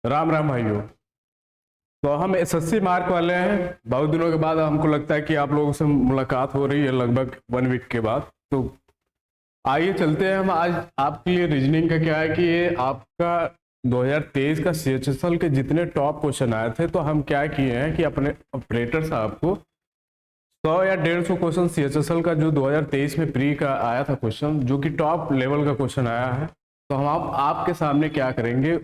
राम राम भाइयों। तो हम एसएससी मार्क वाले हैं। बहुत दिनों के बाद हमको लगता है कि आप लोगों से मुलाकात हो रही है, लगभग 1 वीक के बाद। तो आइए चलते हैं। हम आज आपके लिए रीजनिंग का क्या है कि ये आपका 2023 का सीएचएसएल के जितने टॉप क्वेश्चन आए थे, तो हम क्या किए हैं कि अपने ऑपरेटर साहब को 100 या 150 क्वेश्चन सीएचएसएल का जो 2023 में प्री का आया था क्वेश्चन, जो कि टॉप लेवल का क्वेश्चन आया है, तो हम आपके सामने क्या करेंगे,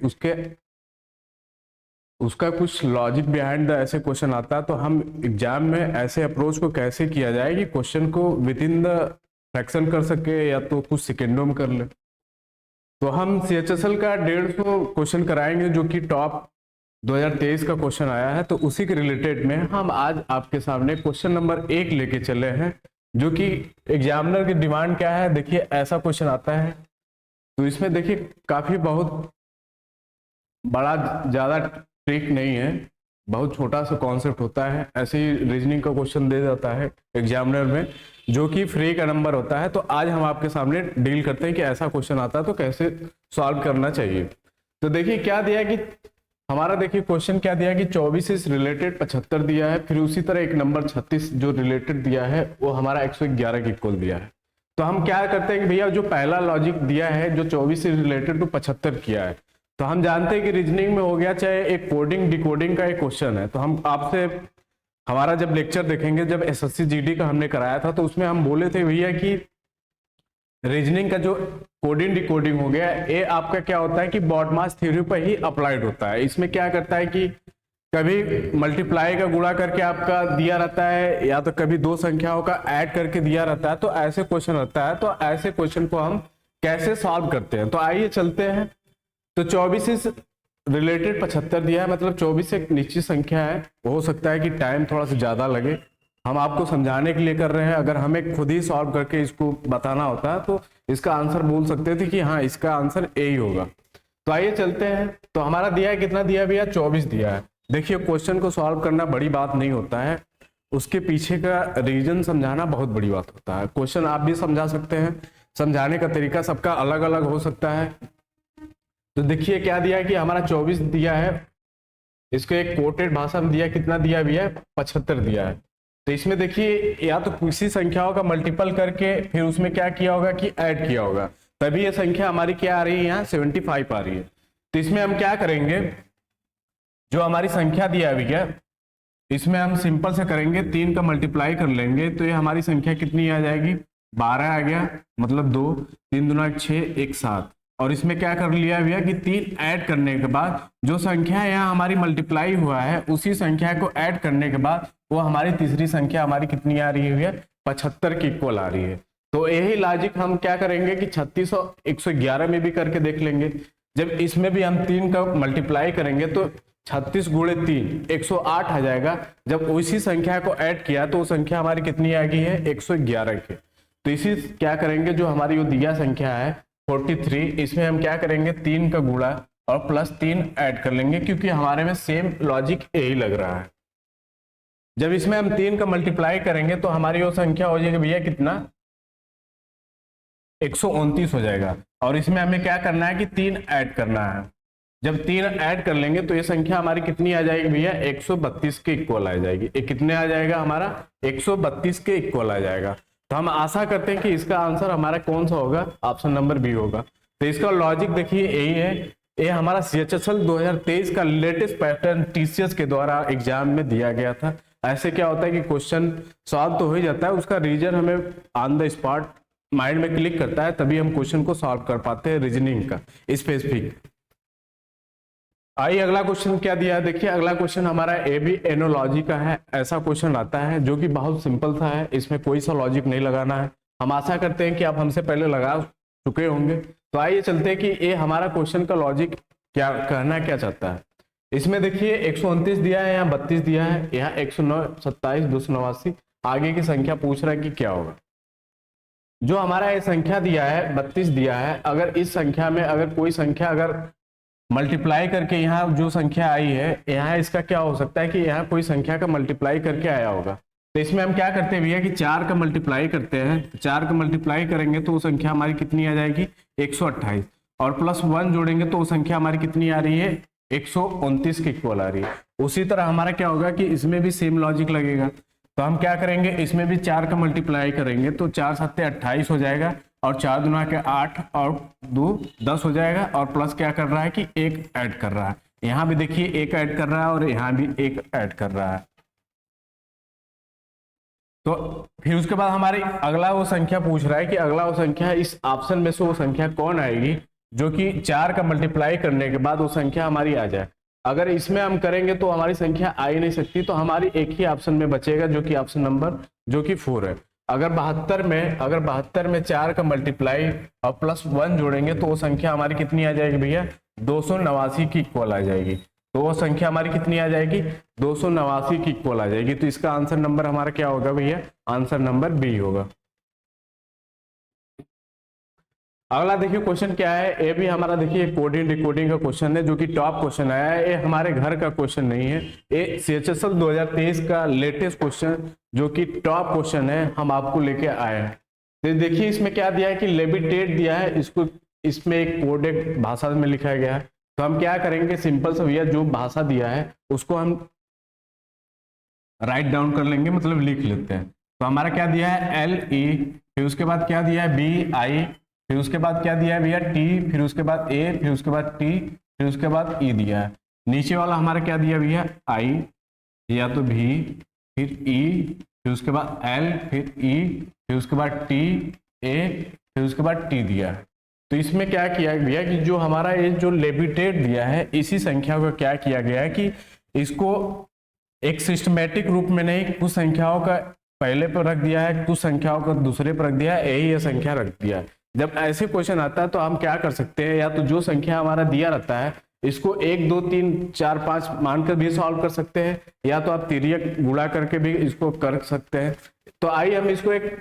उसका कुछ लॉजिक बिहाइंड द ऐसे क्वेश्चन आता है, तो हम एग्जाम में ऐसे अप्रोच को कैसे किया जाए कि क्वेश्चन को विद इन द फ्रैक्शन कर सके या तो कुछ सेकेंडों में कर ले। तो हम सीएचएसएल का 150 क्वेश्चन कराएंगे जो कि टॉप 2023 का क्वेश्चन आया है। तो उसी के रिलेटेड में हम आज आपके सामने क्वेश्चन नंबर 1 लेके चले हैं, जो कि एग्जामिनर की डिमांड क्या है। देखिए ऐसा क्वेश्चन आता है, तो इसमें देखिए काफी बहुत बड़ा ज़्यादा ट्रिक नहीं है, बहुत छोटा सा कॉन्सेप्ट होता है। ऐसे ही रीजनिंग का क्वेश्चन दे जाता है एग्जामिनर में, जो कि फ्री का नंबर होता है। तो आज हम आपके सामने डील करते हैं कि ऐसा क्वेश्चन आता है तो कैसे सॉल्व करना चाहिए। तो देखिए क्या दिया कि हमारा, देखिए क्वेश्चन क्या दिया कि 24 से रिलेटेड 75 दिया है, फिर उसी तरह एक नंबर 36 जो रिलेटेड दिया है वो हमारा 111 के इक्वल दिया है। तो हम क्या करते हैं कि भैया जो पहला लॉजिक दिया है जो 24 से रिलेटेड तो 75 किया है, तो हम जानते हैं कि रीजनिंग में हो गया, चाहे एक कोडिंग डिकोडिंग का एक क्वेश्चन है। तो हम आपसे हमारा जब लेक्चर देखेंगे, जब एसएससी जीडी का हमने कराया था, तो उसमें हम बोले थे भैया कि रीजनिंग का जो कोडिंग डिकोडिंग हो गया, ये आपका क्या होता है कि बॉडमास थ्योरी पर ही अप्लाइड होता है। इसमें क्या करता है कि कभी मल्टीप्लाई का गुणा करके आपका दिया रहता है, या तो कभी दो संख्याओं का ऐड करके दिया रहता है। तो ऐसे क्वेश्चन रहता है, तो ऐसे क्वेश्चन को हम कैसे सॉल्व करते हैं। तो आइए चलते हैं। तो 24 से रिलेटेड 75 दिया है, मतलब 24 एक निश्चित संख्या है। हो सकता है कि टाइम थोड़ा सा ज्यादा लगे, हम आपको समझाने के लिए कर रहे हैं। अगर हमें खुद ही सॉल्व करके इसको बताना होता है तो इसका आंसर बोल सकते थे कि हाँ इसका आंसर ए ही होगा। तो आइए चलते हैं। तो हमारा दिया है कितना दिया भैया, 24 दिया है। देखिए क्वेश्चन को सॉल्व करना बड़ी बात नहीं होता है, उसके पीछे का रीजन समझाना बहुत बड़ी बात होता है। क्वेश्चन आप भी समझा सकते हैं, समझाने का तरीका सबका अलग अलग हो सकता है। तो देखिए क्या दिया है कि हमारा 24 दिया है, इसको एक कोटेड भाषा में दिया, कितना दिया भी है 75 दिया है। तो इसमें देखिए या तो किसी संख्याओं का मल्टीपल करके फिर उसमें क्या किया होगा कि ऐड किया होगा, तभी ये संख्या हमारी क्या आ रही है, यहाँ 75 आ रही है। तो इसमें हम क्या करेंगे, जो हमारी संख्या दिया हुई है इसमें हम सिंपल से करेंगे, 3 का मल्टीप्लाई कर लेंगे तो ये हमारी संख्या कितनी आ जाएगी, 12 आ गया, मतलब 2, 3 दूना 6, 1 7। और इसमें क्या कर लिया भैया कि 3 ऐड करने के बाद जो संख्या यहाँ हमारी मल्टीप्लाई हुआ है, उसी संख्या को ऐड करने के बाद वो हमारी तीसरी संख्या हमारी कितनी आ रही है भैया, 75 की इक्वल आ रही है। तो यही लॉजिक हम क्या करेंगे कि 36 और 111 में भी करके देख लेंगे। जब इसमें भी हम 3 का मल्टीप्लाई करेंगे तो 36 गुणे 3 108 आ जाएगा। जब उसी संख्या को ऐड किया तो वो संख्या हमारी कितनी आ गई है, 111 की। तो इसी क्या करेंगे, जो हमारी वो दिया संख्या है 43, इसमें हम क्या करेंगे 3 का गुणा और प्लस 3 ऐड कर लेंगे, क्योंकि हमारे में सेम लॉजिक यही लग रहा है। जब इसमें हम 3 का मल्टीप्लाई करेंगे तो हमारी वो संख्या हो जाएगी भैया कितना, 129 हो जाएगा। और इसमें हमें क्या करना है कि 3 ऐड करना है। जब 3 ऐड कर लेंगे तो ये संख्या हमारी कितनी आ जाएगी भैया, 132 के इक्वल आ जाएगी। ये कितने आ जाएगा हमारा, 132 के इक्वल आ जाएगा। तो हम आशा करते हैं कि इसका आंसर हमारा कौन सा होगा, ऑप्शन नंबर बी होगा। तो इसका लॉजिक देखिए यही है। ये हमारा सीएचएसएल 2023 का लेटेस्ट पैटर्न टीसीएस के द्वारा एग्जाम में दिया गया था। ऐसे क्या होता है कि क्वेश्चन सॉल्व तो हो ही जाता है, उसका रीजन हमें ऑन द स्पॉट माइंड में क्लिक करता है, तभी हम क्वेश्चन को सॉल्व कर पाते हैं रीजनिंग का स्पेसिफिक। आइए अगला क्वेश्चन क्या दिया है, देखिए अगला क्वेश्चन हमारा ए बी एनोलॉजी का है। ऐसा क्वेश्चन आता है जो कि बहुत सिंपल सा है, इसमें कोई सा लॉजिक नहीं लगाना है। हम आशा करते हैं कि आप हमसे पहले लगा चुके होंगे। तो आइए चलते हैं कि ये हमारा क्वेश्चन का लॉजिक क्या कहना क्या चाहता है। इसमें देखिए 129 दिया है, यहाँ 32 दिया है, यहाँ 109, 27, 289, आगे की संख्या पूछ रहा है कि क्या होगा। जो हमारा ये संख्या दिया है 32 दिया है, अगर इस संख्या में अगर कोई संख्या अगर मल्टीप्लाई करके यहाँ जो संख्या आई है, यहाँ इसका क्या हो सकता है कि यहाँ कोई संख्या का मल्टीप्लाई करके आया होगा। तो इसमें हम क्या करते हैं भैया कि 4 का मल्टीप्लाई करते हैं। 4 का मल्टीप्लाई करेंगे तो वो संख्या हमारी कितनी आ जाएगी, 128, और प्लस 1 जोड़ेंगे तो वो संख्या हमारी कितनी आ रही है, 129 के इक्वल आ रही है। उसी तरह हमारा क्या होगा कि इसमें भी सेम लॉजिक लगेगा। तो हम क्या करेंगे, इसमें भी 4 का मल्टीप्लाई करेंगे तो 4 7 28 हो जाएगा, और 4 दूना के 8 और 2 10 हो जाएगा, और प्लस क्या कर रहा है कि 1 ऐड कर रहा है। यहाँ भी देखिए 1 ऐड कर रहा है और यहाँ भी 1 ऐड कर रहा है। तो फिर उसके बाद हमारी अगला वो संख्या पूछ रहा है कि अगला वो संख्या इस ऑप्शन में से वो संख्या कौन आएगी जो कि 4 का मल्टीप्लाई करने के बाद वो संख्या हमारी आ जाए। अगर इसमें हम करेंगे तो हमारी संख्या आ ही नहीं सकती, तो हमारी एक ही ऑप्शन में बचेगा जो कि ऑप्शन नंबर जो कि 4 है। अगर 72 में 4 का मल्टीप्लाई और प्लस 1 जोड़ेंगे तो वो संख्या हमारी कितनी आ जाएगी भैया, 289 की इक्वल आ जाएगी। तो वो संख्या हमारी कितनी आ जाएगी, 289 की इक्वल आ जाएगी। तो इसका आंसर नंबर हमारा क्या होगा भैया, आंसर नंबर बी होगा। अगला देखिए क्वेश्चन क्या है, ये भी हमारा देखिए कोडिंग डिकोडिंग का क्वेश्चन है जो कि टॉप क्वेश्चन आया है। ये हमारे घर का क्वेश्चन नहीं है, ये CHSL 2023 का लेटेस्ट क्वेश्चन जो कि टॉप क्वेश्चन है, हम आपको लेके आए हैं। तो देखिए इसमें क्या दिया है कि लेविटेट दिया है, इसको इसमें एक कोडेड भाषा में लिखा गया है। तो हम क्या करेंगे, सिंपल से भैया जो भाषा दिया है उसको हम राइट डाउन कर लेंगे, मतलब लिख लेते हैं। तो हमारा क्या दिया है LE, फिर उसके बाद क्या दिया है BI, फिर उसके बाद क्या दिया है भैया T, फिर उसके बाद A, फिर उसके बाद T, फिर उसके बाद E दिया है। नीचे वाला हमारा क्या दिया भैया I या तो V, फिर E, फिर उसके बाद L, फिर E, फिर उसके बाद T, A, फिर उसके बाद T दिया है। तो इसमें क्या किया गया कि जो हमारा ये जो लेविटेट दिया है, इसी संख्या को क्या किया गया है कि इसको एक सिस्टमेटिक रूप में नहीं, कुछ संख्याओं का पहले पर रख दिया है, कुछ संख्याओं का दूसरे पर रख दिया है, यही ये संख्या रख दिया है। जब ऐसे क्वेश्चन आता है तो हम क्या कर सकते हैं, या तो जो संख्या हमारा दिया रहता है इसको 1 2 3 4 5 मानकर भी सॉल्व कर सकते हैं, या तो आप तिर्यक गुणा करके भी इसको कर सकते हैं। तो आइए हम इसको एक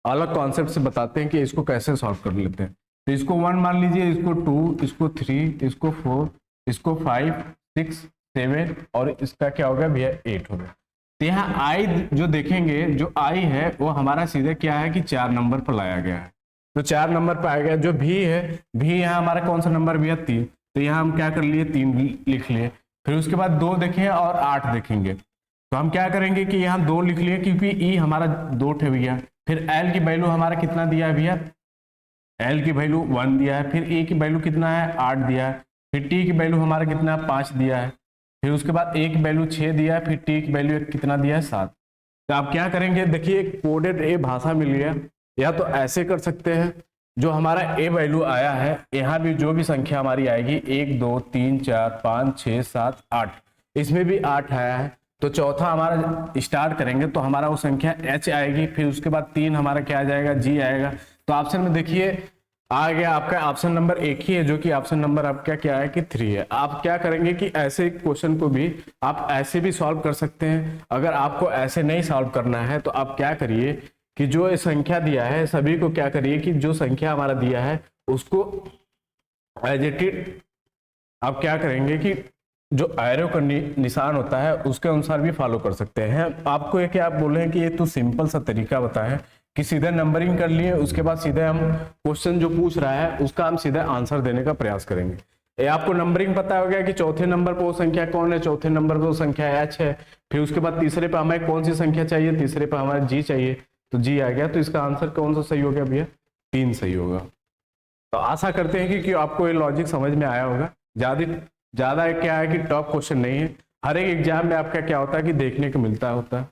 अलग कॉन्सेप्ट से बताते हैं कि इसको कैसे सॉल्व कर लेते हैं। तो इसको 1 मान लीजिए, इसको 2, इसको 3, इसको 4, इसको 5 6 7 और इसका क्या होगा भैया 8 होगा। तो यहाँ आई जो देखेंगे, जो आई है वो हमारा सीधे क्या है कि 4 नंबर पर लाया गया है। तो 4 नंबर पर आया गया। जो भी है, भी यहाँ हमारा कौन सा नंबर भैया 3, तो यहाँ हम क्या कर लिए 3 लिख लिए। फिर उसके बाद 2 देखें और 8 देखेंगे, तो हम क्या करेंगे कि यहाँ 2 लिख लिए क्योंकि ई हमारा 2 थे भैया। फिर एल की वैल्यू हमारा कितना दिया है भैया, एल की वैल्यू 1 दिया है। फिर ए की वैल्यू कितना है 8 दिया है। फिर टी की वैल्यू हमारा कितना 5 दिया है। फिर उसके बाद ए की वैल्यू 6 दिया है। फिर टी की वैल्यू कितना दिया है 7। तो आप क्या करेंगे, देखिए कोडेड ए भाषा मिल गया, या तो ऐसे कर सकते हैं, जो हमारा ए वैल्यू आया है यहाँ भी जो भी संख्या हमारी आएगी 1 2 3 4 5 6 7 8, इसमें भी 8 आया है। तो चौथा हमारा स्टार्ट करेंगे तो हमारा वो संख्या H आएगी। फिर उसके बाद 3 हमारा क्या आ जाएगा G आएगा। तो ऑप्शन में देखिए आ गया आपका ऑप्शन नंबर 1 ही है, जो कि ऑप्शन नंबर आपका क्या है कि 3 है। आप क्या करेंगे कि ऐसे क्वेश्चन को भी आप ऐसे भी सॉल्व कर सकते हैं। अगर आपको ऐसे नहीं सॉल्व करना है तो आप क्या करिए कि जो संख्या दिया है सभी को क्या करिए कि जो संख्या हमारा दिया है उसको एज इट इज आप क्या करेंगे कि जो एरो का निशान होता है उसके अनुसार भी फॉलो कर सकते हैं। आपको ये क्या आप बोल रहे हैं कि ये तो सिंपल सा तरीका बताएं कि सीधे नंबरिंग कर लिए, उसके बाद सीधे हम क्वेश्चन जो पूछ रहा है उसका हम सीधे आंसर देने का प्रयास करेंगे। ये आपको नंबरिंग पता हो गया कि चौथे नंबर पर वो संख्या कौन है, चौथे नंबर पर वो संख्या H है। फिर उसके बाद तीसरे पे हमें कौन सी संख्या चाहिए, तीसरे पे हमारा G चाहिए, तो G आ गया। तो इसका आंसर कौन सा सही हो गया भैया, 3 सही होगा। तो आशा करते हैं कि आपको ये लॉजिक समझ में आया होगा। ज्यादा क्या है कि टॉप क्वेश्चन नहीं है, हर एक एग्जाम में आपका क्या होता है कि देखने को मिलता होता है।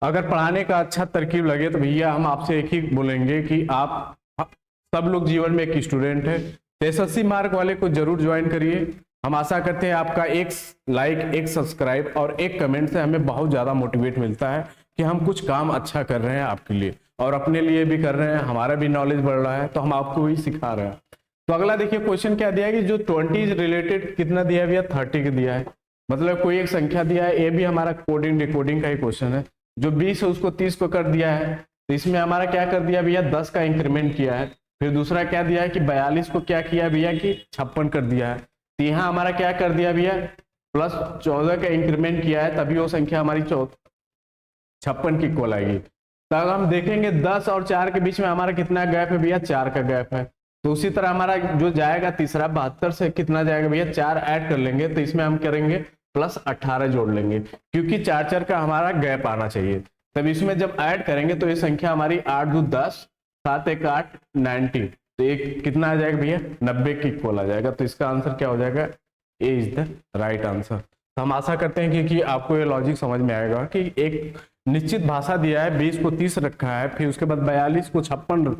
अगर पढ़ाने का अच्छा तरकीब लगे तो भैया हम आपसे एक ही बोलेंगे कि आप सब लोग जीवन में एक स्टूडेंट है, तो SSC मार्क वाले को जरूर ज्वाइन करिए। हम आशा करते हैं आपका एक लाइक, एक सब्सक्राइब और एक कमेंट से हमें बहुत ज्यादा मोटिवेट मिलता है कि हम कुछ काम अच्छा कर रहे हैं आपके लिए और अपने लिए भी कर रहे हैं, हमारा भी नॉलेज बढ़ रहा है, तो हम आपको भी सिखा रहे हैं। तो अगला देखिए क्वेश्चन क्या दिया है कि जो 20 रिलेटेड कितना दिया है भैया 30 का दिया है, मतलब कोई एक संख्या दिया है। ये भी हमारा कोडिंग डिकोडिंग का ही क्वेश्चन है। जो 20 है उसको 30 को कर दिया है, तो इसमें हमारा क्या कर दिया भैया 10 का इंक्रीमेंट किया है। फिर दूसरा क्या दिया है कि 42 को क्या किया भैया कि 56 कर दिया है। तो यहाँ हमारा क्या कर दिया भैया प्लस 14 का इंक्रीमेंट किया है, तभी वो संख्या हमारी 56 की इक्वल आएगी। तब हम देखेंगे 10 और 4 के बीच में हमारा कितना गैप है भैया 4 का गैप है। तो उसी तरह हमारा जो जाएगा तीसरा 72 से कितना जाएगा भैया, 4 ऐड कर लेंगे तो इसमें हम करेंगे प्लस 18 जोड़ लेंगे, क्योंकि 4 का हमारा गैप आना चाहिए। तब इसमें जब ऐड करेंगे तो ये संख्या हमारी 8 2 10, 7 1 8 90, तो एक कितना आ जाएगा भैया, 90 के इक्वल आ जाएगा। तो इसका आंसर क्या हो जाएगा, ए इज द राइट आंसर। तो हम आशा करते हैं कि आपको ये लॉजिक समझ में आएगा कि एक निश्चित भाषा दिया है, 20 को 30 रखा है, फिर उसके बाद 42 को 56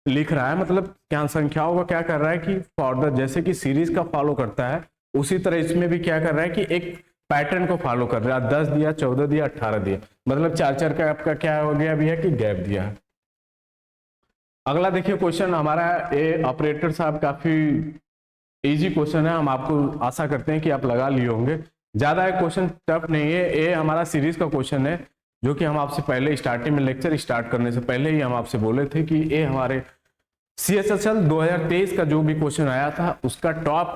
लिख रहा है, मतलब क्या संख्याओं का क्या कर रहा है कि फॉर्दर जैसे कि सीरीज का फॉलो करता है उसी तरह इसमें भी क्या कर रहा है कि एक पैटर्न को फॉलो कर रहा है। 10 दिया, 14 दिया, 18 दिया, मतलब 4 का आपका क्या हो गया भैया कि गैप दिया है। अगला देखिए क्वेश्चन हमारा ए ऑपरेटर साहब, काफी इजी क्वेश्चन है, हम आपको आशा करते हैं कि आप लगा लिए होंगे, ज्यादा क्वेश्चन टफ नहीं है। ये हमारा सीरीज का क्वेश्चन है जो कि हम आपसे पहले स्टार्टिंग में लेक्चर स्टार्ट करने से पहले ही हम आपसे बोले थे कि ये हमारे CHSL 2023 का जो भी क्वेश्चन आया था उसका टॉप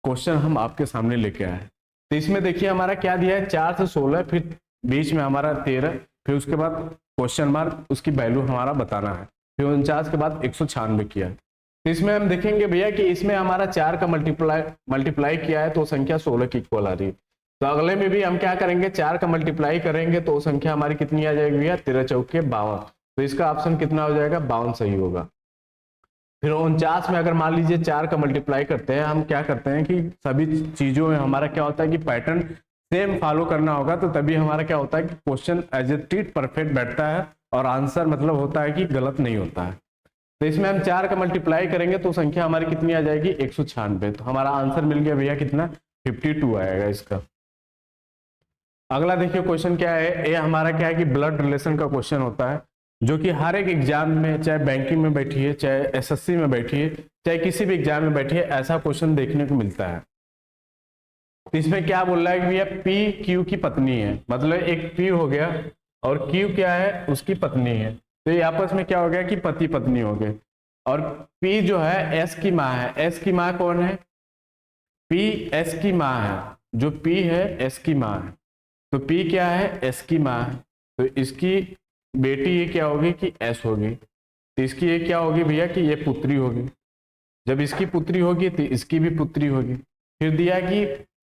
क्वेश्चन हम आपके सामने लेके आए हैं। तो इसमें देखिए हमारा क्या दिया है, 4 से 16, फिर बीच में हमारा 13, फिर उसके बाद क्वेश्चन मार्क, उसकी वैल्यू हमारा बताना है, फिर 49 के बाद 196 किया है। तो इसमें हम देखेंगे भैया कि इसमें हमारा 4 का मल्टीप्लाई किया है तो संख्या 16 की इक्वल आ रही है। तो अगले में भी हम क्या करेंगे, 4 का मल्टीप्लाई करेंगे तो संख्या हमारी कितनी आ जाएगी भैया, 13 चौके 52। तो इसका ऑप्शन कितना हो जाएगा, 52 सही होगा। फिर 49 में अगर मान लीजिए 4 का मल्टीप्लाई करते हैं, हम क्या करते हैं कि सभी चीजों में हमारा क्या होता है कि पैटर्न सेम फॉलो करना होगा, तो तभी हमारा क्या होता है कि क्वेश्चन एज ए टीट परफेक्ट बैठता है और आंसर मतलब होता है कि गलत नहीं होता है। तो इसमें हम 4 का मल्टीप्लाई करेंगे तो संख्या हमारी कितनी आ जाएगी, 196। तो हमारा आंसर मिल गया भैया कितना, 52 आएगा इसका। अगला देखिए क्वेश्चन क्या है, ये हमारा क्या है कि ब्लड रिलेशन का क्वेश्चन होता है, जो कि हर एक एग्जाम में, चाहे बैंकिंग में बैठिए, चाहे SSC में बैठिए, चाहे किसी भी एग्जाम में बैठिए, ऐसा क्वेश्चन देखने को मिलता है। तो इसमें क्या बोल रहा है कि भैया P Q की पत्नी है, मतलब एक P हो गया और Q क्या है, उसकी पत्नी है। तो ये आपस में क्या हो गया कि पति पत्नी हो गए, और P जो है S की माँ है। S की माँ कौन है, P S की माँ है, जो P है S की माँ है। तो P क्या है, S की माँ है, तो इसकी बेटी ये क्या होगी कि S होगी, तो इसकी ये क्या होगी भैया कि ये पुत्री होगी। जब इसकी पुत्री होगी तो इसकी भी पुत्री होगी। फिर दिया कि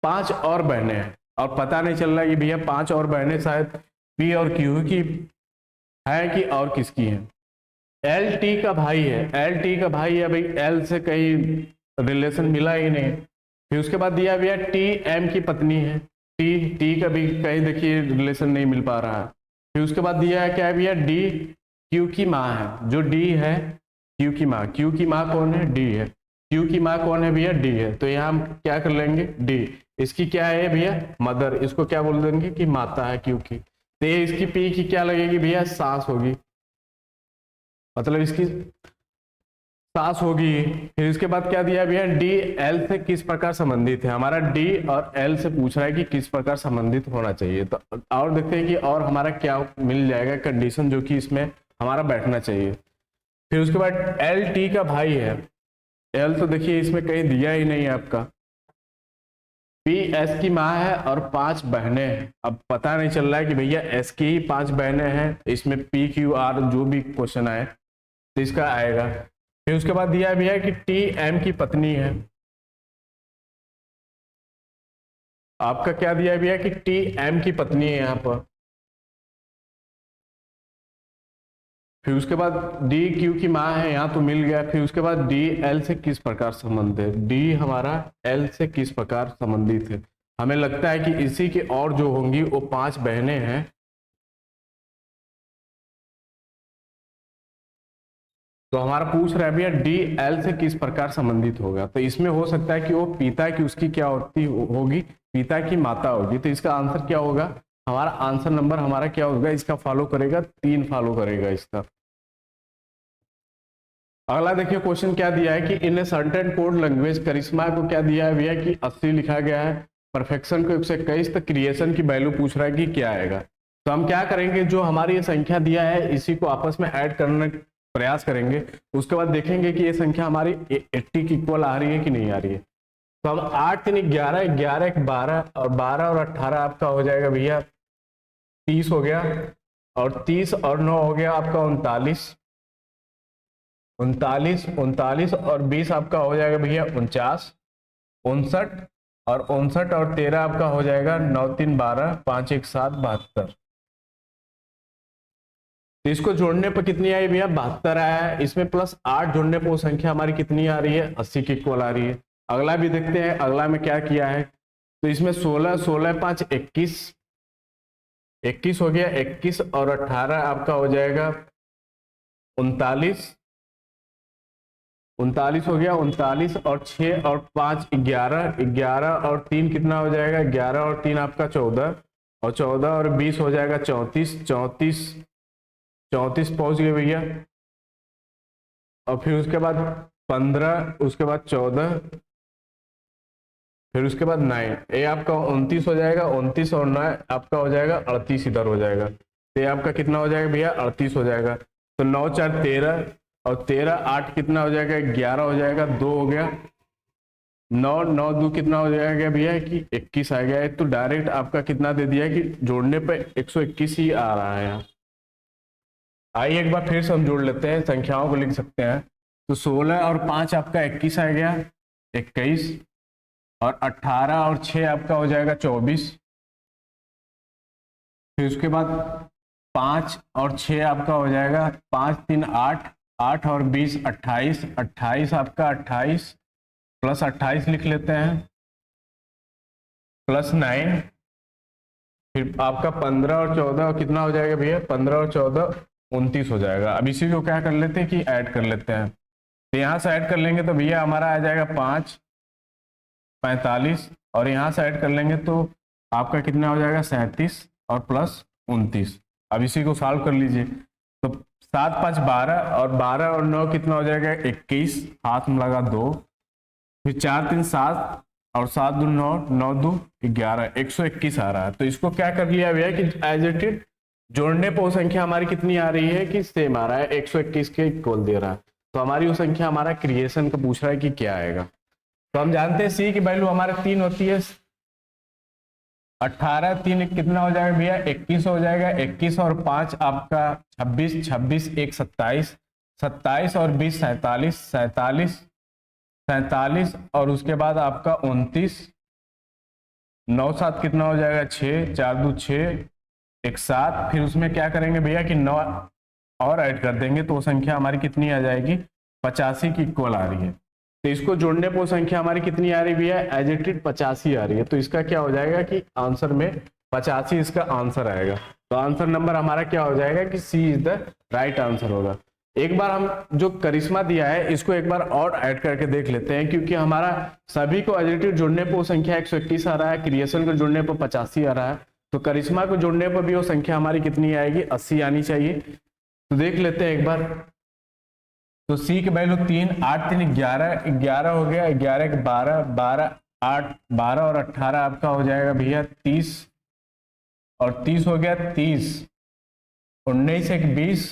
5 और बहनें हैं, और पता नहीं चल रहा कि भैया 5 और बहनें शायद P और Q की है कि और किसकी है। L T का भाई है, L T का भाई है भाई, L से कहीं रिलेशन मिला ही नहीं। फिर उसके बाद दिया भैया T M की पत्नी है, T का भी कहीं देखिए रिलेशन नहीं मिल पा रहा है। फिर उसके बाद दिया है क्या है भैया, D Q की माँ है, जो D है Q की माँ। Q की माँ कौन है, D है। Q की माँ कौन है भैया, D है। तो यहाँ हम क्या कर लेंगे, D इसकी क्या है भैया, मदर, इसको क्या बोल देंगे कि माता है Q की। तो ये इसकी P की क्या लगेगी भैया, सास होगी, मतलब इसकी सास होगी। फिर इसके बाद क्या दिया भैया, डी एल से किस प्रकार संबंधित है। हमारा डी और एल से पूछ रहा है कि किस प्रकार संबंधित होना चाहिए। तो और देखते हैं कि और हमारा क्या मिल जाएगा कंडीशन जो कि इसमें हमारा बैठना चाहिए। फिर उसके बाद एल टी का भाई है, एल तो देखिए इसमें कहीं दिया ही नहीं है आपका। पी एस की माँ है और 5 बहनें हैं। अब पता नहीं चल रहा है कि भैया एस की ही 5 बहनें हैं, इसमें पी क्यू आर जो भी क्वेश्चन आए तो इसका आएगा। फिर उसके बाद दिया भी है कि टी एम की पत्नी है, आपका क्या दिया भी है कि टी एम की पत्नी है यहाँ पर। फिर उसके बाद डी क्यू की माँ है, यहाँ तो मिल गया। फिर उसके बाद डी एल से किस प्रकार संबंधित है, डी हमारा एल से किस प्रकार संबंधित है। हमें लगता है कि इसी के और जो होंगी वो 5 बहनें हैं। तो हमारा पूछ रहा है भैया डी एल से किस प्रकार संबंधित होगा। तो इसमें हो सकता है कि वो पिता की उसकी क्या होती होगी, पिता की माता होगी। तो इसका आंसर क्या होगा, हमारा आंसर नंबर हमारा क्या होगा, इसका फॉलो करेगा 3 फॉलो करेगा इसका। अगला देखिए क्वेश्चन क्या दिया है कि in a certain code language, करिश्मा को क्या दिया है भैया कि 80 लिखा गया है, परफेक्शन को 121, तो क्रिएशन की वैल्यू पूछ रहा है कि क्या आएगा। तो हम क्या करेंगे, जो हमारी ये संख्या दिया है इसी को आपस में ऐड करने प्रयास करेंगे। उसके बाद देखेंगे कि ये संख्या हमारी 80 की इक्वल आ रही है कि नहीं आ रही है। तो हम 8 3 11, 11 1 12 और 12 और 18 आपका हो जाएगा भैया 30 हो गया, और 30 और 9 हो गया आपका 39। 39, 39 और 20 आपका हो जाएगा भैया 49, 59 और 59 और 13 आपका हो जाएगा 9 3 12, 5 1 7 72। तो इसको जोड़ने पर कितनी आई भैया 72 आया है। इसमें प्लस 8 जोड़ने पर वो संख्या हमारी कितनी आ रही है 80 के इक्वल आ रही है। अगला भी देखते हैं, अगला में क्या किया है। तो इसमें 16, 16 5 21, 21 हो गया 21 और 18 आपका हो जाएगा 39, 39 हो गया 39 और 6 और 5 11, 11 और 3 कितना हो जाएगा 11 और 3 आपका 14 और 14 और 20 हो जाएगा 34, 34, 34 पहुंच गए भैया। और फिर उसके बाद 15, उसके बाद 14, फिर उसके बाद 9, ये आपका 29 हो जाएगा 29 और 9 आपका हो जाएगा 38 इधर हो जाएगा। तो ये आपका कितना हो जाएगा भैया 38 हो जाएगा। तो 9 4 13 और 13 8 कितना हो जाएगा 11 हो जाएगा, 2 हो गया 9 9 2 कितना हो जाएगा भैया कि 21 आ गया है। तो डायरेक्ट आपका कितना दे दिया कि जोड़ने पे 121 ही आ रहा है यहाँ। आइए एक बार फिर से हम जोड़ लेते हैं, संख्याओं को लिख सकते हैं। तो 16 और 5 आपका 21 आ गया 21 और 18 और 6 आपका हो जाएगा 24। फिर उसके बाद 5 और 6 आपका हो जाएगा 5 3 8, 8 और 20 28, 28 आपका 28 प्लस 28 लिख लेते हैं प्लस 9, फिर आपका 15 और 14 कितना हो जाएगा भैया 15 और 14 29 हो जाएगा। अब इसी को क्या कर लेते हैं कि ऐड कर लेते हैं। तो यहाँ से ऐड कर लेंगे तो भैया हमारा आ जाएगा 5 45 और यहाँ से ऐड कर लेंगे तो आपका कितना हो जाएगा 37 और प्लस 29। अब इसी को सॉल्व कर लीजिए। तो 7 5 12 और 12 और 9 कितना हो जाएगा 21, हाथ में लगा 2, फिर 4 3 7 और 7 2 9, 9 2 11, 121 आ रहा है। तो इसको क्या कर लिया भैया कि एज इट इज जोड़ने पर वो संख्या हमारी कितनी आ रही है कि सेम आ रहा है 121 के इक्वल दे रहा है। तो हमारी वो संख्या हमारा क्रिएशन का पूछ रहा है कि क्या आएगा। तो हम जानते हैं सी की वैल्यू हमारे 3 होती है 18 3 कितना हो जाएगा भैया 21 हो जाएगा 21 और 5 आपका 26, 26 1 27, 27 और 20 47, 47, 47 और उसके बाद आपका 29, 9 7 कितना हो जाएगा 6 4 2 6 1 7। फिर उसमें क्या करेंगे भैया कि 9 और ऐड कर देंगे तो वो संख्या हमारी कितनी आ जाएगी 85 की इक्वल आ रही है। तो इसको जोड़ने पर संख्या हमारी कितनी आ रही है भैया एज इट इज 85 आ रही है। तो इसका क्या हो जाएगा कि आंसर में 85 इसका आंसर आएगा। तो आंसर नंबर हमारा क्या हो जाएगा कि सी इज द राइट आंसर होगा। एक बार हम जो करिश्मा दिया है इसको एक बार और ऐड करके देख लेते हैं, क्योंकि हमारा सभी को एज इट इज जोड़ने पर वो संख्या 121 आ रहा है, क्रिएशन को जोड़ने पर 85 आ रहा है। तो करिश्मा को जोड़ने पर भी वो संख्या हमारी कितनी आएगी 80 आनी चाहिए। तो देख लेते हैं एक बार। तो सी की वैल्यू 3 8 3 11, 11 हो गया 11 के 12, 12 8 12 और 18 आपका हो जाएगा भैया 30 और 30 हो गया 30, 19 1 20,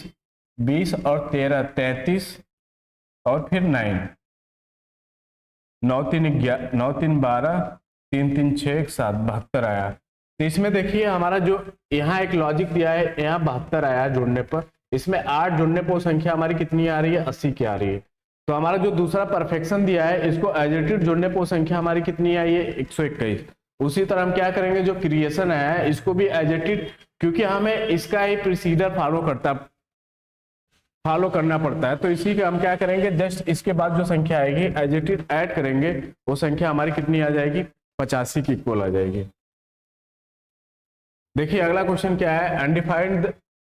20 और 13 33 और फिर 9, 9 3 11, 9 3 12, 3 3 6 1 7 72 आया। तो इसमें देखिए हमारा जो यहाँ एक लॉजिक दिया है यहाँ 72 आया जोड़ने पर, इसमें 8 जोड़ने पर संख्या हमारी कितनी आ रही है 80 की आ रही है। तो हमारा जो दूसरा परफेक्शन दिया है इसको एडिटिव जोड़ने पर संख्या हमारी कितनी आई है 121। उसी तरह हम क्या करेंगे जो क्रिएशन है इसको भी एडिटिव, क्योंकि हमें इसका ही प्रोसीजर फॉलो करना पड़ता है। तो इसी का हम क्या करेंगे जस्ट इसके बाद जो संख्या आएगी एडिटिव ऐड करेंगे वो संख्या हमारी कितनी आ जाएगी 85 की इक्वल आ जाएगी। देखिए अगला क्वेश्चन क्या है,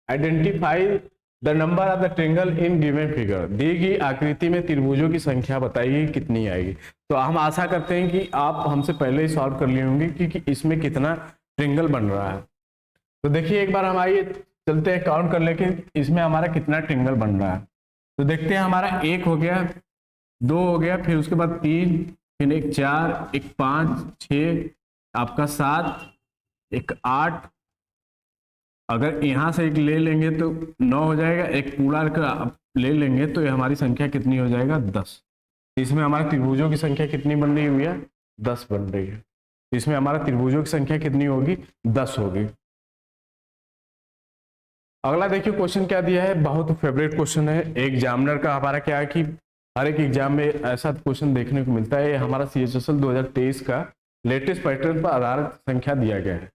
identify the number of the triangle in given figure. दी गई आकृति में त्रिभुजों की संख्या बताइए कितनी आएगी। तो हम आशा करते हैं कि आप हमसे पहले ही सॉल्व कर लिए होंगे क्योंकि इसमें कितना ट्रायंगल बन रहा है। तो देखिए एक बार हम आइए चलते हैं काउंट कर लेके इसमें हमारा कितना ट्रायंगल बन रहा है। तो देखते हैं हमारा 1 हो गया 2 हो गया फिर उसके बाद 3 फिर एक 4 एक 5 6 आपका 7 एक 8, अगर यहाँ से एक ले लेंगे तो 9 हो जाएगा, एक पूरा का ले लेंगे तो ये हमारी संख्या कितनी हो जाएगा 10। इसमें हमारे त्रिभुजों की संख्या कितनी बन रही हुई है 10 बन रही है। इसमें हमारा त्रिभुजों की संख्या कितनी होगी 10 होगी। अगला देखिए क्वेश्चन क्या दिया है, बहुत फेवरेट क्वेश्चन है एग्जामिनर का हमारा। क्या है कि हर एक एग्जाम में ऐसा क्वेश्चन देखने को मिलता है। ये हमारा CHSL 2023 का लेटेस्ट पैटर्न पर आधारित संख्या दिया गया है।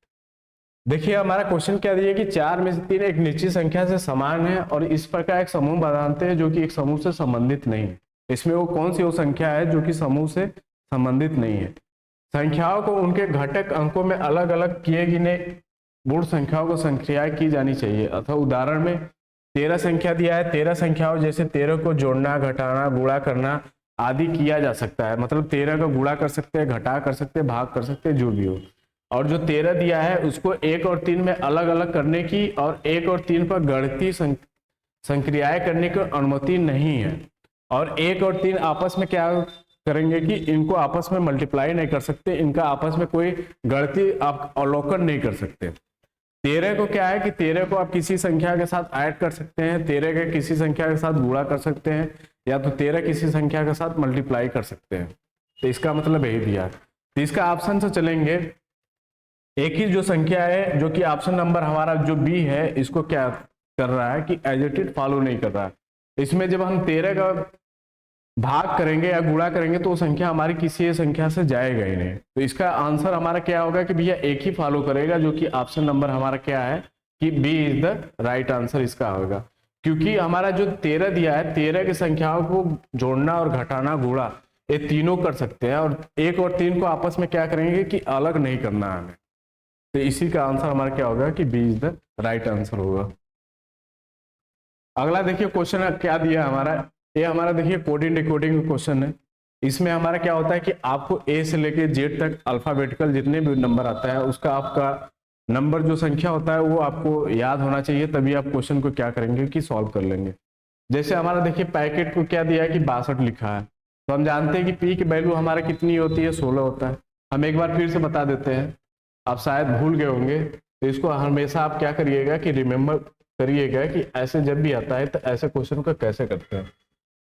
देखिए हमारा क्वेश्चन क्या दिया कि 4 में से 3 एक निश्चित संख्या से समान है और इस प्रकार एक समूह बनाते हैं जो कि एक समूह से संबंधित नहीं है। इसमें वो कौन सी वो संख्या है जो कि समूह से संबंधित नहीं है। संख्याओं को उनके घटक अंकों में अलग अलग किए गिने गुण संख्याओं को संक्रियाएं की जानी चाहिए। अथवा उदाहरण में 13 संख्या दिया है, 13 संख्याओं जैसे 13 को जोड़ना, घटाना, गुणा करना आदि किया जा सकता है। मतलब 13 का गुणा कर सकते हैं, घटा कर सकते हैं, भाग कर सकते हैं, जो भी हो। और जो 13 दिया है उसको 1 और 3 में अलग अलग करने की और 1 और 3 पर गणितीय संक्रियाएं करने की अनुमति नहीं है। और 1 और 3 आपस में क्या करेंगे कि इनको आपस में मल्टीप्लाई नहीं कर सकते, इनका आपस में कोई गणितीय आप अवलोकन नहीं कर सकते। 13 को क्या है कि 13 को आप किसी संख्या के साथ ऐड कर सकते हैं, 13 के किसी संख्या के साथ गुणा कर सकते हैं, या तो 13 किसी संख्या के साथ मल्टीप्लाई कर सकते हैं। तो इसका मतलब यही दिया। तो इसका ऑप्शन से चलेंगे, एक ही जो संख्या है जो कि ऑप्शन नंबर हमारा जो बी है इसको क्या कर रहा है कि एज इट इज फॉलो नहीं कर रहा है। इसमें जब हम 13 का भाग करेंगे या गुणा करेंगे तो वो संख्या हमारी किसी संख्या से जाएगा ही नहीं। तो इसका आंसर हमारा क्या होगा कि भैया एक ही फॉलो करेगा, जो कि ऑप्शन नंबर हमारा क्या है कि B is the right answer इसका होगा। क्योंकि हमारा जो 13 दिया है, 13 की संख्याओं को जोड़ना और घटाना, गुणा ये तीनों कर सकते हैं और 1 और 3 को आपस में क्या करेंगे कि अलग नहीं करना है हमें। तो इसी का आंसर हमारा क्या होगा कि B is the right answer होगा। अगला देखिए क्वेश्चन क्या दिया हमारा, ये हमारा देखिए कोडिंग डिकोडिंग क्वेश्चन है। इसमें हमारा क्या होता है कि आपको ए से लेके जेड तक अल्फाबेटिकल जितने भी नंबर आता है उसका आपका नंबर जो संख्या होता है वो आपको याद होना चाहिए, तभी आप क्वेश्चन को क्या करेंगे कि सॉल्व कर लेंगे। जैसे हमारा देखिए पैकेट को क्या दिया है कि 62 लिखा है, तो हम जानते हैं कि पी की वैल्यू हमारा कितनी होती है, 16 होता है। हम एक बार फिर से बता देते हैं, आप शायद भूल गए होंगे, तो इसको हमेशा आप क्या करिएगा कि रिमेंबर करिएगा कि ऐसे जब भी आता है तो ऐसे क्वेश्चन को कैसे करते हैं।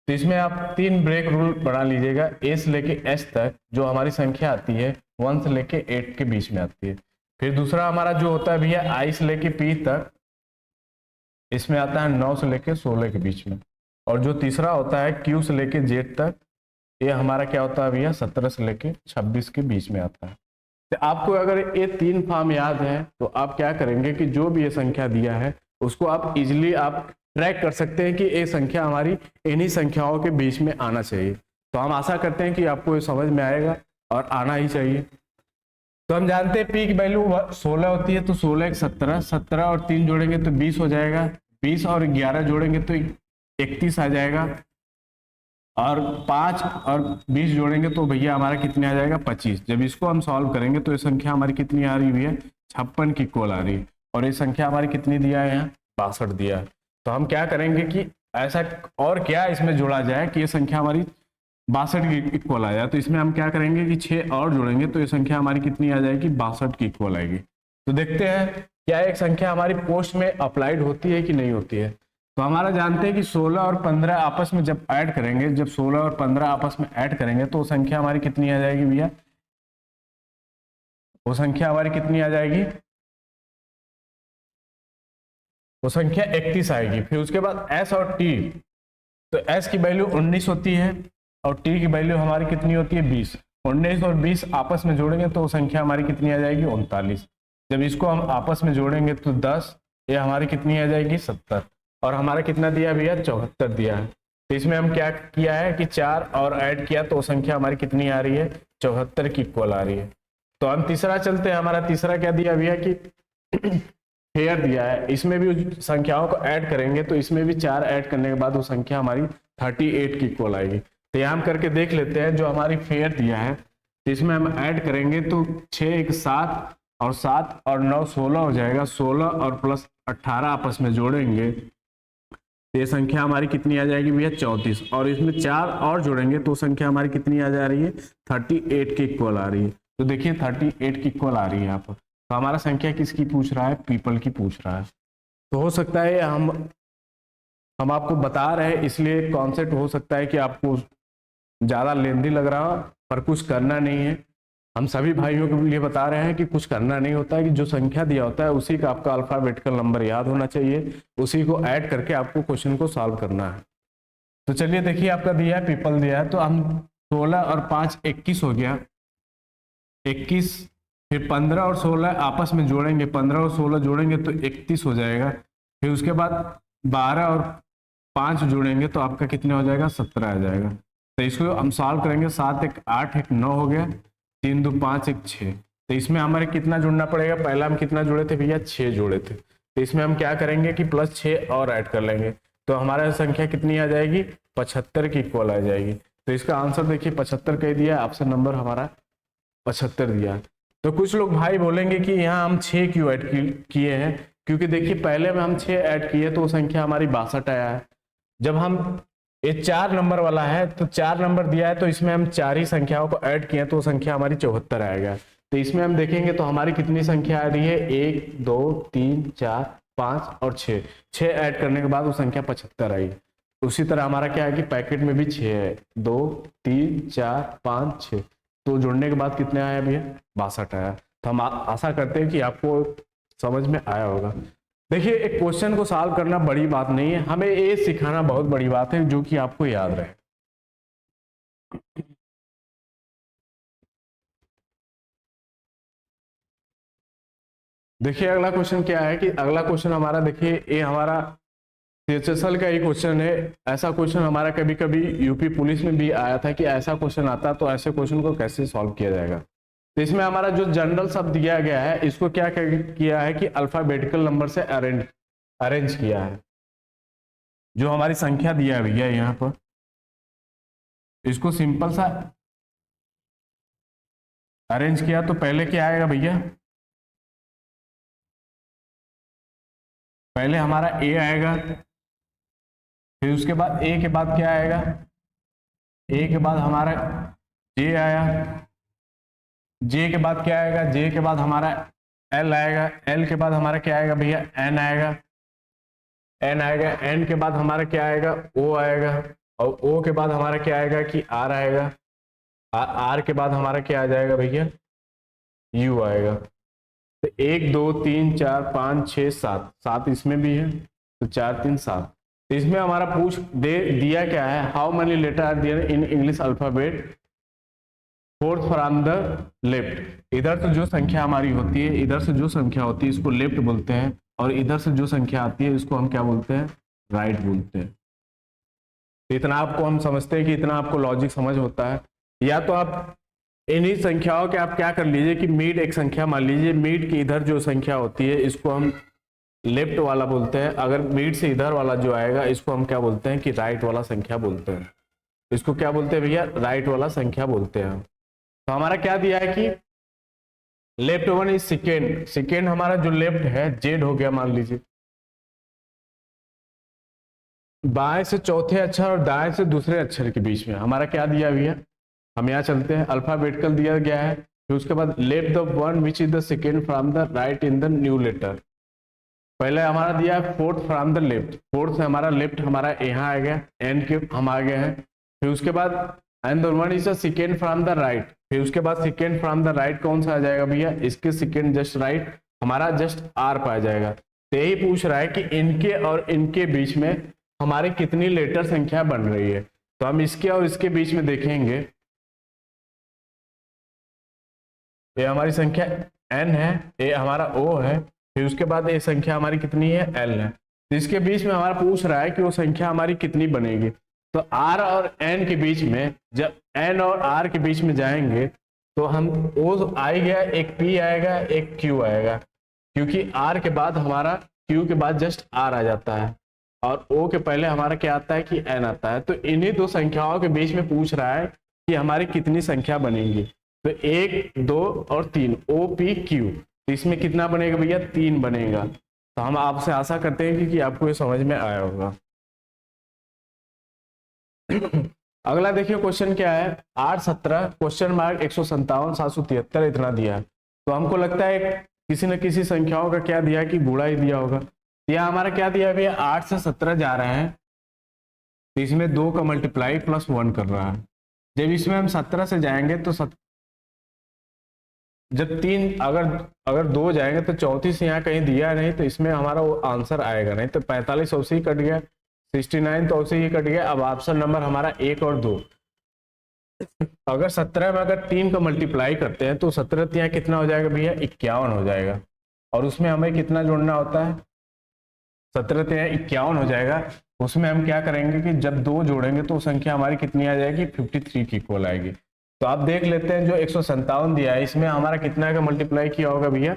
तो इसमें आप 3 ब्रेक रूल बना लीजिएगा। ए से लेके एस तक जो हमारी संख्या आती है 1 से लेके 8 के बीच में आती है। फिर दूसरा हमारा जो होता है भैया आई से लेके पी तक, इसमें आता है 9 से लेके 16 के बीच में। और जो तीसरा होता है क्यू से लेके जेड तक, ये हमारा क्या होता है भैया 17 से लेके 26 के बीच में आता है। तो आपको अगर ये 3 फॉर्म याद है तो आप क्या करेंगे कि जो भी ये संख्या दिया है उसको आप इजिली आप ट्रैक कर सकते हैं कि ये संख्या हमारी इन्हीं संख्याओं के बीच में आना चाहिए। तो हम आशा करते हैं कि आपको ये समझ में आएगा और आना ही चाहिए। तो हम जानते हैं पी की वैल्यू 16 होती है, तो 16 एक 17, 17 और 3 जोड़ेंगे तो 20 हो जाएगा, 20 और 11 जोड़ेंगे तो 31 आ जाएगा, और 5 और 20 जोड़ेंगे तो भैया हमारा कितने आ जाएगा 25। जब इसको हम सॉल्व करेंगे तो ये संख्या हमारी कितनी आ रही है 56 की इक्वल आ रही है। और ये संख्या हमारी कितनी दिया है यहाँ 62 दिया है। तो हम क्या करेंगे कि ऐसा और क्या इसमें जोड़ा जाए कि ये संख्या हमारी 62 की इक्वल आ जाए। तो इसमें हम क्या करेंगे कि 6 और जोड़ेंगे तो ये संख्या हमारी कितनी आ जाएगी 62 की इक्वल आएगी। तो देखते हैं क्या एक संख्या हमारी पोस्ट में अप्लाइड होती है कि नहीं होती है। तो हमारा जानते हैं कि 16 और 15 आपस में जब ऐड करेंगे, जब 16 और 15 आपस में ऐड करेंगे तो वो संख्या हमारी कितनी आ जाएगी भैया, वो संख्या हमारी कितनी आ जाएगी, वो संख्या 31 आएगी। फिर उसके बाद एस और टी, तो एस की वैल्यू 19 होती है और टी की वैल्यू हमारी कितनी होती है 20। 19 और 20 आपस में जोड़ेंगे तो वो संख्या हमारी कितनी आ जाएगी 39। जब इसको हम आपस में जोड़ेंगे तो 10, ये हमारी कितनी आ जाएगी 70। और हमारा कितना दिया भैया 74 दिया है। तो इसमें हम क्या किया है कि 4 और ऐड किया तो संख्या हमारी कितनी आ रही है 74 की इक्वल आ रही है। तो हम तीसरा चलते हैं। हमारा तीसरा क्या दिया भैया कि फेयर दिया है। इसमें भी संख्याओं को ऐड करेंगे तो इसमें भी 4 ऐड करने के बाद वो संख्या हमारी 38 की इक्वल आएगी। तो यहाँ हम करके देख लेते हैं। जो हमारी फेयर दिया है तो इसमें हम ऐड करेंगे तो 6 एक 7 और 7 और 9 16 हो जाएगा। 16 और प्लस 18 आपस में जोड़ेंगे तो ये संख्या हमारी कितनी आ जाएगी भैया 34। और इसमें 4 और जोड़ेंगे तो संख्या हमारी कितनी आ जा रही है 38 की इक्वल आ रही है। तो देखिए 38 की इक्वल आ रही है यहाँ पर। तो हमारा संख्या किसकी पूछ रहा है, पीपल की पूछ रहा है। तो हो सकता है हम आपको बता रहे हैं इसलिए कॉन्सेप्ट हो सकता है कि आपको ज़्यादा लेंदी लग रहा हो, पर कुछ करना नहीं है। हम सभी भाइयों के लिए बता रहे हैं कि कुछ करना नहीं होता है, कि जो संख्या दिया होता है उसी का आपका अल्फाबेटिकल नंबर याद होना चाहिए, उसी को ऐड करके आपको क्वेश्चन को सॉल्व करना है। तो चलिए देखिए, आपका दिया है पीपल दिया है, तो हम 16 और 5 21 हो गया, 21, फिर 15 और 16 आपस में जोड़ेंगे, 15 और 16 जोड़ेंगे तो 31 हो जाएगा। फिर उसके बाद 12 और 5 जोड़ेंगे तो आपका कितने हो जाएगा, 17 आ जाएगा। तो इसको हम सॉल्व करेंगे, 7 एक 8 एक 9 हो गया, 3 2 5 एक 6। तो इसमें हमारे कितना जोड़ना पड़ेगा, पहला हम कितना जोड़े थे भैया, 6 जोड़े थे। तो इसमें हम क्या करेंगे कि प्लस 6 और ऐड कर लेंगे, तो हमारा संख्या कितनी आ जाएगी, 75 की इक्वल आ जाएगी। तो इसका आंसर देखिए 75 कह दिया, ऑप्शन नंबर हमारा 75 दिया। तो कुछ लोग भाई बोलेंगे कि यहाँ हम 6 क्यों ऐड किए हैं, क्योंकि देखिए पहले में हम 6 ऐड किए तो वो संख्या हमारी 62 आया है। जब हम ये 4 नंबर वाला है तो 4 नंबर दिया है, तो इसमें हम 4 ही संख्याओं को ऐड किए तो संख्या हमारी 74 आएगा। तो इसमें हम देखेंगे तो हमारी कितनी संख्या आ रही है, 1 2 3 4 5 और 6 ऐड करने के बाद वो संख्या 75 आई। उसी तरह हमारा क्या है कि पैकेट में भी 6 है, 2 3 4 5 6, तो जोड़ने के बाद कितने आया भैया, 62 आया। तो हम आशा करते हैं कि आपको समझ में आया होगा। देखिए एक क्वेश्चन को सॉल्व करना बड़ी बात नहीं है, हमें ये सिखाना बहुत बड़ी बात है, जो कि आपको याद रहे। देखिए अगला क्वेश्चन क्या है कि अगला क्वेश्चन हमारा, देखिए ये हमारा सीएचएसएल का ही क्वेश्चन है। ऐसा क्वेश्चन हमारा कभी कभी यूपी पुलिस में भी आया था कि ऐसा क्वेश्चन आता, तो ऐसे क्वेश्चन को कैसे सॉल्व किया जाएगा। तो इसमें हमारा जो जनरल शब्द दिया गया है, इसको क्या किया है कि अल्फाबेटिकल नंबर से अरेंज किया है। जो हमारी संख्या दिया है भैया यहाँ पर, इसको सिंपल सा अरेंज किया, तो पहले क्या आएगा भैया, पहले हमारा ए आएगा, फिर उसके बाद ए के बाद क्या आएगा, ए के बाद हमारा जे आया, जे के बाद क्या आएगा, जे के बाद हमारा एल आएगा, एल के बाद हमारा क्या आएगा भैया, एन आएगा, एन आएगा, एन के बाद हमारा क्या आएगा, ओ आएगा, और ओ के बाद हमारा क्या आएगा कि आर आएगा, आर के बाद हमारा क्या आ जाएगा भैया, यू आएगा। तो 1 2 3 4 5 6 7, 7 इसमें भी है, तो 4 3 7। तो इसमें हमारा दिया क्या है, how many letter are there in English alphabet fourth from the left. इधर से जो संख्या हमारी होती है, इधर से जो संख्या होती है इसको लेफ्ट बोलते हैं, और इधर से जो संख्या आती है इसको हम क्या बोलते हैं, राइट बोलते हैं। तो इतना आपको हम समझते हैं कि इतना आपको लॉजिक समझ होता है। या तो आप इन्हीं संख्याओं के आप क्या कर लीजिए कि मीड एक संख्या मान लीजिए, मीड की इधर जो संख्या होती है इसको हम लेफ्ट वाला बोलते हैं, अगर मीड से इधर वाला जो आएगा इसको हम क्या बोलते हैं कि राइट वाला संख्या बोलते हैं। इसको क्या बोलते हैं भैया, राइट वाला संख्या बोलते हैं। तो हमारा क्या दिया है कि left one is second, second हमारा जो लेफ्ट है जेड हो गया मान लीजिए, बाएं से चौथे अक्षर और दाएं से दूसरे अक्षर के बीच में हमारा क्या दिया भैया, हम यहाँ चलते हैं, अल्फाबेटिकल दिया गया है। फिर उसके बाद left the one which is the second from the right in the new letter. पहले हमारा दिया है fourth from the left, fourth से हमारा लेफ्ट हमारा यहाँ आ गया, एन के हम आ गए हैं। फिर उसके बाद and the one is the second from the right, फिर उसके बाद सेकेंड फ्रॉम द राइट कौन सा आ जाएगा भैया, इसके सेकेंड जस्ट राइट हमारा जस्ट आर पे आ जाएगा। तो यही पूछ रहा है कि इनके और इनके बीच में हमारी कितनी लेटर संख्या बन रही है। तो हम इसके और इसके बीच में देखेंगे, ये हमारी संख्या n है, ये हमारा o है, फिर उसके बाद ये संख्या हमारी कितनी है, l है। तो इसके बीच में हमारा पूछ रहा है कि वो संख्या हमारी कितनी बनेगी। तो r और n के बीच में, जब n और r के बीच में जाएंगे तो हम o आई गया, एक p आएगा, एक q आएगा, क्योंकि r के बाद हमारा q के बाद जस्ट r आ जाता है, और o के पहले हमारा क्या आता है कि n आता है। तो इन्हीं दो संख्याओं के बीच में पूछ रहा है कि हमारी कितनी संख्या बनेगी। तो 1 2 और 3 OPQ, तो इसमें कितना बनेगा भैया, 3 बनेगा। तो हम आपसे आशा करते हैं कि आपको ये समझ में आया होगा। अगला देखिए क्वेश्चन क्या है, 8 17 क्वेश्चन मार्क 157 773 इतना दिया है। तो हमको लगता है किसी न किसी संख्याओं का क्या दिया है कि गुणा ही दिया होगा। यह हमारा क्या दिया है भैया, 8 से 17 जा रहे हैं, तो इसमें 2 का मल्टीप्लाई प्लस 1 कर रहा है। जब इसमें हम 17 से जाएंगे तो जब तीन अगर अगर दो जाएंगे तो 34 यहाँ कहीं दिया नहीं, तो इसमें हमारा वो आंसर आएगा नहीं। तो 45 औसे ही कट गया, 69 तो औसे ही कट गया। अब ऑप्शन नंबर हमारा 1 और 2। अगर 17 में अगर 3 का मल्टीप्लाई करते हैं तो 17 यहाँ कितना हो जाएगा भैया, 51 हो जाएगा। और उसमें हमें कितना जोड़ना होता है, 17 यहाँ 51 हो जाएगा। उसमें हम क्या करेंगे कि जब 2 जोड़ेंगे तो संख्या हमारी कितनी आ जाएगी, 53 की इक्वल आएगी। तो आप देख लेते हैं, जो 157 दिया है इसमें हमारा कितना का मल्टीप्लाई किया होगा भैया,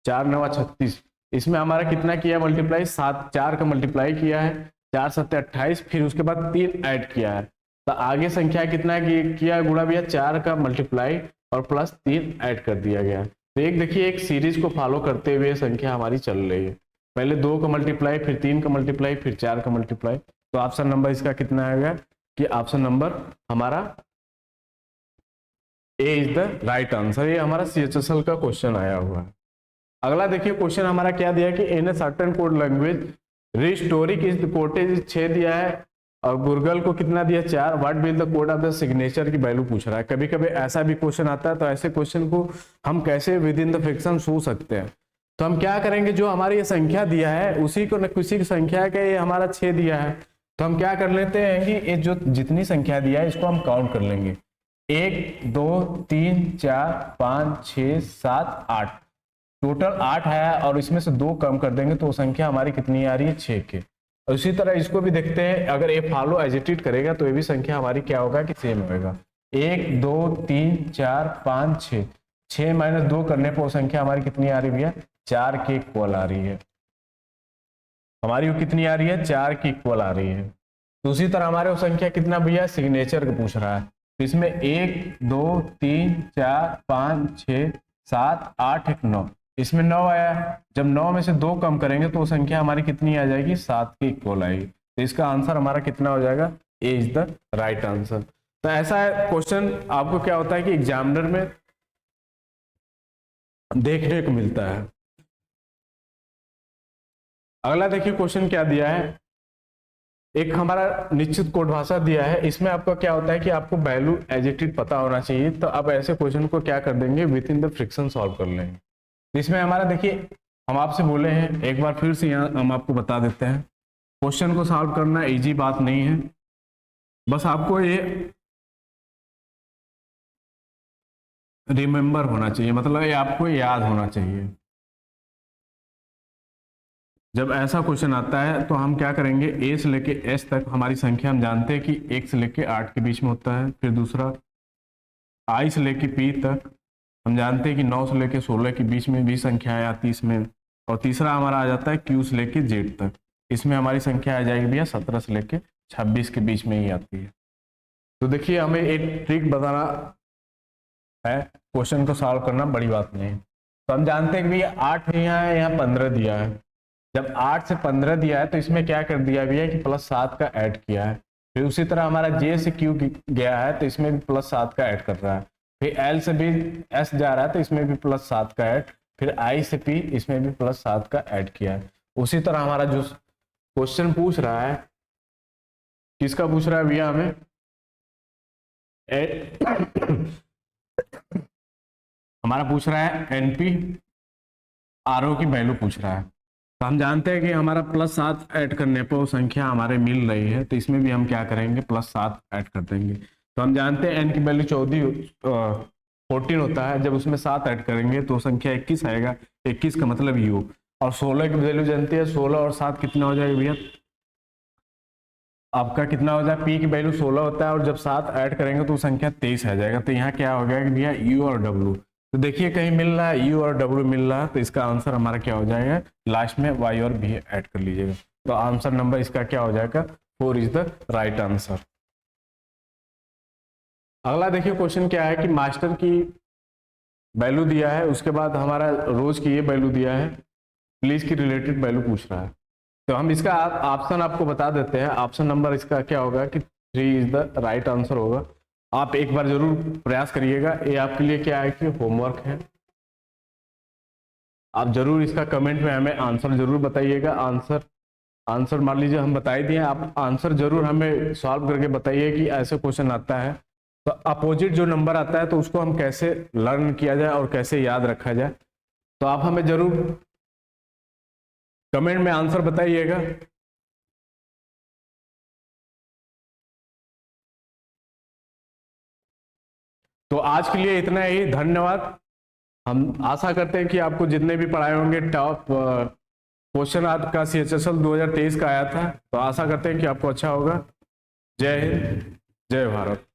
4 9 36। इसमें हमारा कितना किया मल्टीप्लाई, 7 4 का मल्टीप्लाई किया है, 4 7 28, फिर उसके बाद 3 ऐड किया है। तो आगे संख्या कितना किया गुणा भैया, 4 का मल्टीप्लाई और प्लस 3 ऐड कर दिया गया। तो एक देखिए, एक सीरीज को फॉलो करते हुए संख्या हमारी चल रही है। पहले 2 का मल्टीप्लाई, फिर 3 का मल्टीप्लाई, फिर 4 का मल्टीप्लाई। तो ऑप्शन नंबर इसका कितना आएगा कि ऑप्शन नंबर हमारा ए इज द राइट आंसर। ये हमारा CHSL का क्वेश्चन आया हुआ है। अगला देखिए क्वेश्चन हमारा क्या दिया कि in a certain code language historic is the cottage 6 दिया है और गुरगल को कितना दिया, 4। What will the code of the signature की वैल्यू पूछ रहा है। कभी कभी ऐसा भी क्वेश्चन आता है, तो ऐसे क्वेश्चन को हम कैसे with in the fraction so सकते हैं। तो हम क्या करेंगे, जो हमारी ये संख्या दिया है उसी को न किसी की संख्या का ये हमारा 6 दिया है, तो हम क्या कर लेते हैं कि ये जो जितनी संख्या दिया है इसको हम काउंट कर लेंगे। 1 2 3 4 5 6 7 8, टोटल 8 है और इसमें से 2 कम कर देंगे तो संख्या हमारी कितनी आ रही है, 6 के। और इसी तरह इसको भी देखते हैं, अगर ये फॉलो एज इट इज करेगा तो ये भी संख्या हमारी क्या होगा कि सेम होगा। 1 2 3 4 5 6, 6 माइनस 2 करने पर वो संख्या हमारी कितनी आ रही है, 4 के इक्वल आ रही है। हमारी वो कितनी आ रही है, 4 की इक्वल आ रही है। तो उसी तरह हमारे वो संख्या कितना भैया, सिग्नेचर को पूछ रहा है। तो इसमें 1 2 3 4 5 6 7 8 1 9, इसमें 9 आया। जब 9 में से 2 कम करेंगे तो वो संख्या हमारी कितनी आ जाएगी, 7 के इक्वल आएगी। तो इसका आंसर हमारा कितना हो जाएगा, ए इज द राइट आंसर। तो ऐसा क्वेश्चन आपको क्या होता है कि एग्जामिनर में देखने को मिलता है। अगला देखिए क्वेश्चन क्या दिया है, एक हमारा निश्चित कोड भाषा दिया है। इसमें आपका क्या होता है कि आपको वैल्यू एज इट इज पता होना चाहिए। तो आप ऐसे क्वेश्चन को क्या कर देंगे, with in the friction solve कर लेंगे। इसमें हमारा देखिए, हम आपसे बोले हैं एक बार फिर से यहाँ हम आपको बता देते हैं, क्वेश्चन को सॉल्व करना इजी बात नहीं है। बस आपको ये रिमेंबर होना चाहिए, मतलब ये आपको याद होना चाहिए। जब ऐसा क्वेश्चन आता है तो हम क्या करेंगे, ए से लेके एस तक हमारी संख्या हम जानते हैं कि 1 से लेके 8 के बीच में होता है। फिर दूसरा आई से लेके पी तक हम जानते हैं कि 9 से लेके 16 के बीच में भी संख्याएं आती इसमें। और तीसरा हमारा आ जाता है क्यू से लेके जेड तक, इसमें हमारी संख्या आ जाएगी भैया 17 से लेके 26 के बीच में ही आती है। तो देखिए, हमें एक ट्रिक बताना है, क्वेश्चन को सॉल्व करना बड़ी बात नहीं है। तो हम जानते हैं कि भैया 8 यहाँ है, यहाँ 15 दिया है। जब 8 से 15 दिया है तो इसमें क्या कर दिया भैया कि +7 का ऐड किया है। फिर उसी तरह हमारा जे से क्यू गया है तो इसमें भी +7 का ऐड कर रहा है। फिर एल से भी एस जा रहा है तो इसमें भी +7 का ऐड। फिर आई से पी, इसमें भी +7 का ऐड किया है। उसी तरह हमारा जो क्वेश्चन पूछ रहा है, किसका पूछ रहा है भैया हमें, हमारा पूछ रहा है एनपी आरओ की वैल्यू पूछ रहा है। तो हम जानते हैं कि हमारा +7 ऐड करने पर संख्या हमारे मिल रही है, तो इसमें भी हम क्या करेंगे, +7 ऐड कर देंगे। तो हम जानते हैं एन की वैल्यू 14 होता है, जब उसमें 7 ऐड करेंगे तो संख्या 21 आएगा। 21 का मतलब यू। और 16 की वैल्यू जानते हैं, 16 और 7 कितना हो जाएगा भैया, आपका कितना हो जाए, पी की वैल्यू 16 होता है और जब 7 ऐड करेंगे तो संख्या 23 आ जाएगा। तो यहाँ क्या हो गया कि भैया यू और डब्ल्यू। तो देखिए कहीं मिल रहा है यू और डब्ल्यू मिल रहा है, तो इसका आंसर हमारा क्या हो जाएगा, लास्ट में वाई और बी ऐड कर लीजिएगा। तो आंसर नंबर इसका क्या हो जाएगा, 4 इज द राइट आंसर। अगला देखिए क्वेश्चन क्या है कि मास्टर की वैल्यू दिया है, उसके बाद हमारा रोज की ये वैल्यू दिया है, प्लीज की रिलेटेड वैल्यू पूछ रहा है। तो हम इसका ऑप्शन आपको बता देते हैं। ऑप्शन नंबर इसका क्या होगा कि 3 इज द राइट आंसर होगा। आप एक बार जरूर प्रयास करिएगा, ये आपके लिए क्या है कि होमवर्क है। आप जरूर इसका कमेंट में हमें आंसर जरूर बताइएगा। आंसर मान लीजिए हम बता दिए, आप आंसर जरूर हमें सॉल्व करके बताइए कि ऐसे क्वेश्चन आता है तो अपोजिट जो नंबर आता है तो उसको हम कैसे लर्न किया जाए और कैसे याद रखा जाए, तो आप हमें जरूर कमेंट में आंसर बताइएगा। तो आज के लिए इतना ही, धन्यवाद। हम आशा करते हैं कि आपको जितने भी पढ़ाए होंगे टॉप क्वेश्चन आपका CHSL 2023 का आया था, तो आशा करते हैं कि आपको अच्छा होगा। जय हिंद, जय भारत।